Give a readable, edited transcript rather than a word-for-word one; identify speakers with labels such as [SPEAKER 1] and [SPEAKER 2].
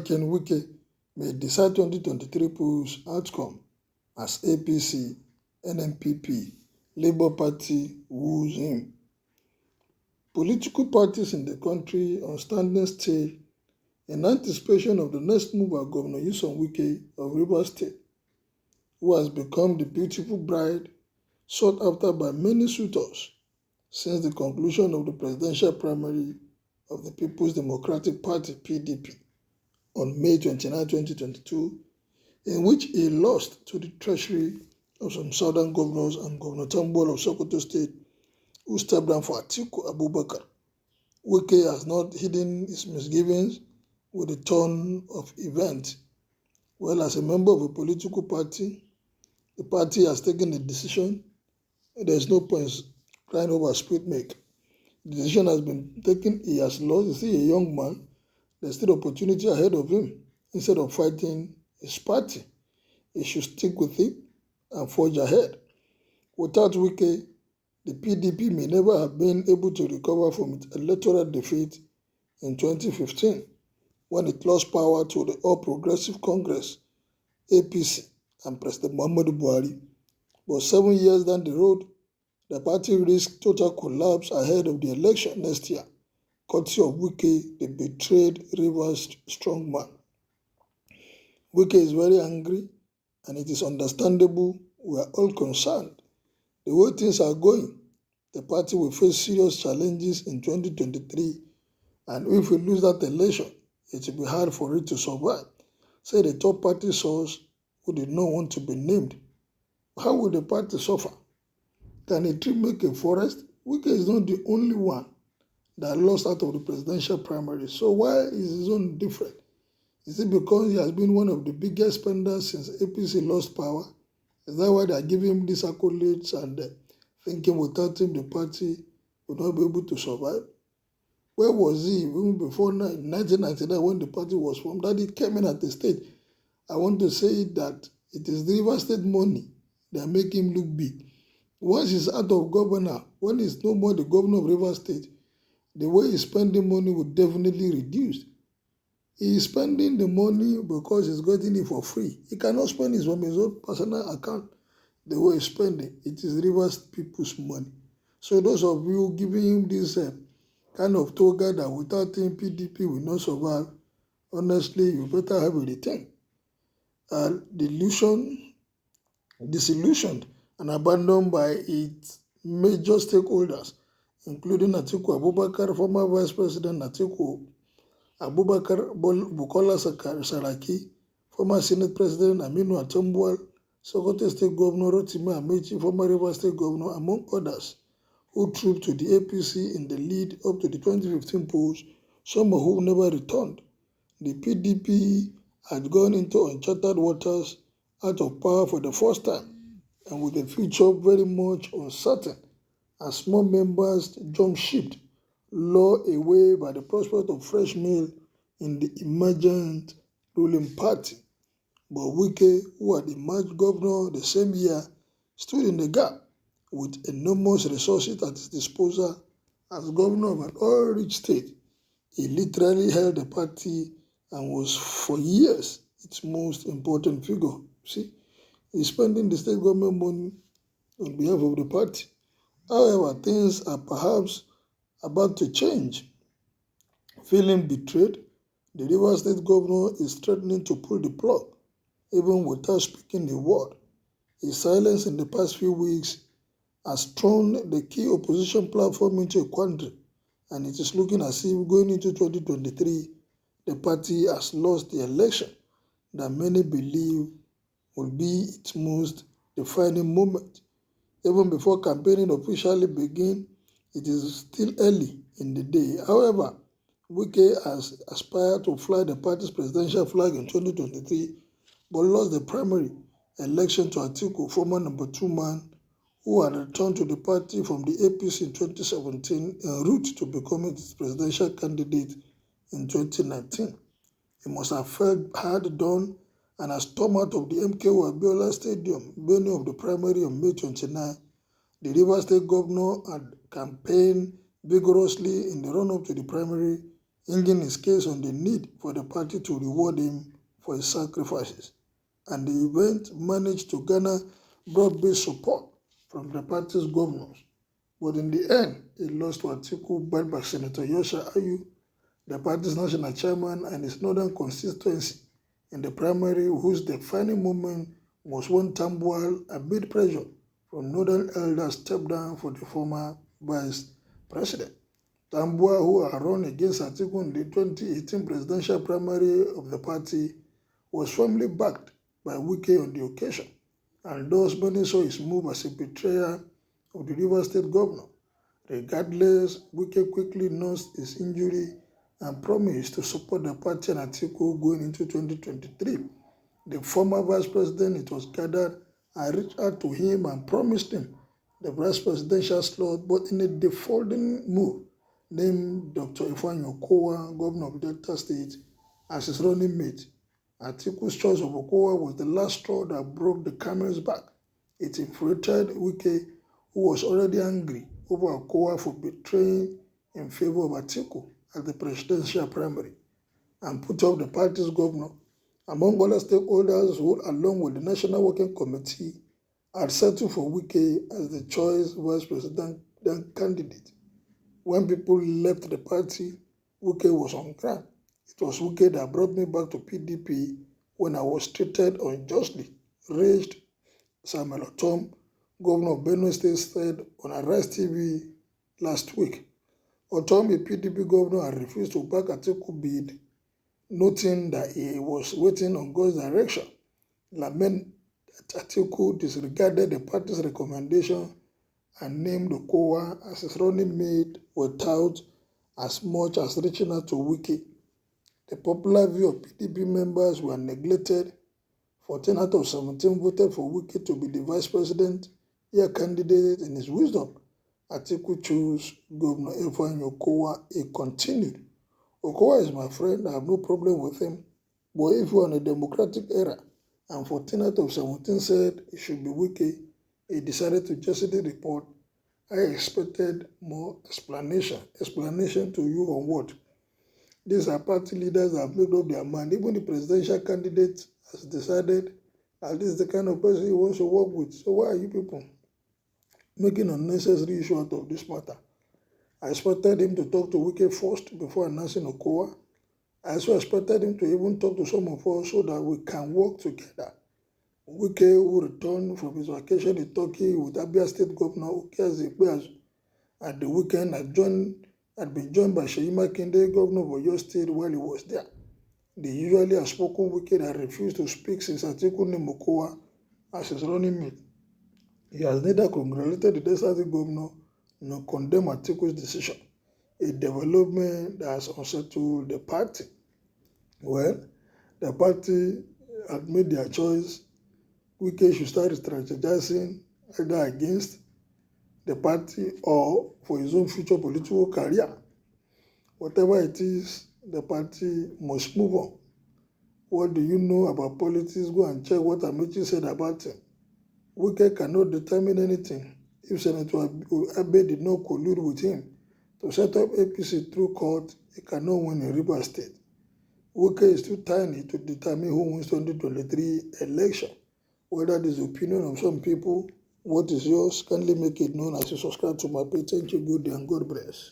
[SPEAKER 1] Wike and Wike may decide 2023 polls outcome as APC, NNPP, Labour Party woos him. Political parties in the country on standing still in anticipation of the next move by Governor Nyesom Wike of Rivers State, who has become the beautiful bride sought after by many suitors since the conclusion of the presidential primary of the People's Democratic Party (PDP) on May 29, 2022, in which he lost to the treachery of some southern governors and Governor Tambol of Sokoto State, who stepped down for Atiku Abubakar. Wike has not hidden his misgivings with the turn of events. Well, as a member of a political party, the party has taken a decision. There is no point crying over split milk. The decision has been taken. He has lost. He's still a young man. There's still opportunity ahead of him. Instead of fighting his party, he should stick with it and forge ahead. Without Wike, the PDP may never have been able to recover from its electoral defeat in 2015, when it lost power to the All Progressive Congress, APC, and President Muhammadu Buhari. But 7 years down the road, the party risks total collapse ahead of the election next year, courtesy of Wike, the betrayed Rivers strongman. Wike is very angry, and it is understandable. We are all concerned. The way things are going, the party will face serious challenges in 2023, and if we lose that election, it will be hard for it to survive, said a top-party source who did not want to be named. How will the party suffer? Can a tree make a forest? Wike is not the only one that lost out of the presidential primary. So why is his own different? Is it because he has been one of the biggest spenders since APC lost power? Is that why they are giving him these accolades and thinking without him the party would not be able to survive? Where was he even before 1999 when the party was formed? That he came in at the state. I want to say that it is the Rivers State money that make him look big. Once he's out of governor, when he's no more the governor of Rivers State, the way he's spending money will definitely reduce. He is spending the money because he's getting it for free. He cannot spend it from his own personal account the way he's spending. It is Rivers people's money. So those of you giving him this kind of toga that without him PDP will not survive, honestly, you better have a rethink. Disillusioned and abandoned by its major stakeholders, including Atiku Abubakar, former Vice President Atiku Abubakar Bukola Saraki, former Senate President Aminu Atambuwal, Sokoto State Governor Rotimi Amechi, former Rivers State Governor, among others, who trooped to the APC in the lead up to the 2015 polls, some of whom never returned. The PDP had gone into uncharted waters, out of power for the first time, and with a future very much uncertain, as small members jumped ship, lured away by the prospect of fresh meal in the emergent ruling party. But Wike, who had emerged governor the same year, stood in the gap with enormous resources at his disposal as governor of an oil-rich state. He literally held the party and was for years its most important figure. See, he's spending the state government money on behalf of the party. However, things are perhaps about to change. Feeling betrayed, the Rivers State governor is threatening to pull the plug, even without speaking a word. His silence in the past few weeks has thrown the key opposition platform into a quandary, and it is looking as if going into 2023, the party has lost the election that many believe will be its most defining moment. Even before campaigning officially begins, it is still early in the day. However, Wike has aspired to fly the party's presidential flag in 2023, but lost the primary election to Atiku, former number 2 man, who had returned to the party from the APC in 2017 en route to becoming its presidential candidate in 2019. He must have felt hard done and has stormed out of the MKO Abiola Stadium, venue of the primary on May 29. The Rivers State governor had campaigned vigorously in the run-up to the primary hinging his case on the need for the party to reward him for his sacrifices. And the event managed to garner broad-based support from the party's governors. But in the end, it lost to Atiku, backed by Senator Yosha Ayu, the party's national chairman, and his northern constituency in the primary, whose defining moment was when Tambuwal, amid pressure from northern elders, stepped down for the former vice president. Tambuwal, who had run against Atiku in the 2018 presidential primary of the party, was firmly backed by Wike on the occasion, and thus many saw his move as a betrayal of the Rivers State governor. Regardless, Wike quickly nursed his injury and promised to support the party and Atiku going into 2023. The former vice president, it was gathered, and reached out to him and promised him the vice presidential slot, but in a defaulting move, named Dr. Ifeanyi Okowa, governor of Delta State, as his running mate. Atiku's choice of Okowa was the last straw that broke the camel's back. It infuriated Wike, who was already angry over Okowa for betraying in favor of Atiku at the presidential primary, and put up the party's governor. Among other stakeholders who, along with the National Working Committee, had settled for Wike as the choice vice president candidate. When people left the party, Wike was on ground. It was Wike that brought me back to PDP when I was treated unjustly, raged Samuel Otom, governor of Benue State, said on Arise TV last week. Otom, a PDP governor, had refused to back Atiku bid, noting that he was waiting on God's direction. Lament that Atiku disregarded the party's recommendation and named Okowa as his running mate without as much as reaching out to Wike. The popular view of PDP members were neglected. 14 out of 17 voted for Wike to be the vice president, yet candidate in his wisdom. Atiku chose Governor Ifeanyi Okowa. He continued, Okowa is my friend, I have no problem with him, but if we are in a democratic era, and 14 out of 17 said it should be Wike, he decided to just report. I expected more explanation. Explanation to you on what? These are party leaders that have made up their mind. Even the presidential candidate has decided that this is the kind of person he wants to work with. So why are you people making unnecessary issue out of this matter? I expected him to talk to Wike first before announcing Okowa. I also expected him to even talk to some of us so that we can work together. Wike, who returned from his vacation in Turkey with Abia State Governor Okeazikwe at the weekend, had been joined by Seyi Makinde, governor of Oyo State, while he was there. The usually outspoken Wike had refused to speak since Atiku named Okowa as his running mate. He has neither congratulated the Delta State governor nor condemned Atiku's decision, a development that has unsettled the party. Well, the party had made their choice. Wike should start strategizing either against the party or for his own future political career. Whatever it is, the party must move on. What do you know about politics? Go and check what Amici said about him. Wike cannot determine anything. If Senator Abe did not collude with him to set up APC through court, he cannot win in Rivers State. Wike is too tiny to determine who wins 2023 election. Whether this is the opinion of some people, what is yours? Kindly make it known as you subscribe to my page. Thank you, good day, and God bless.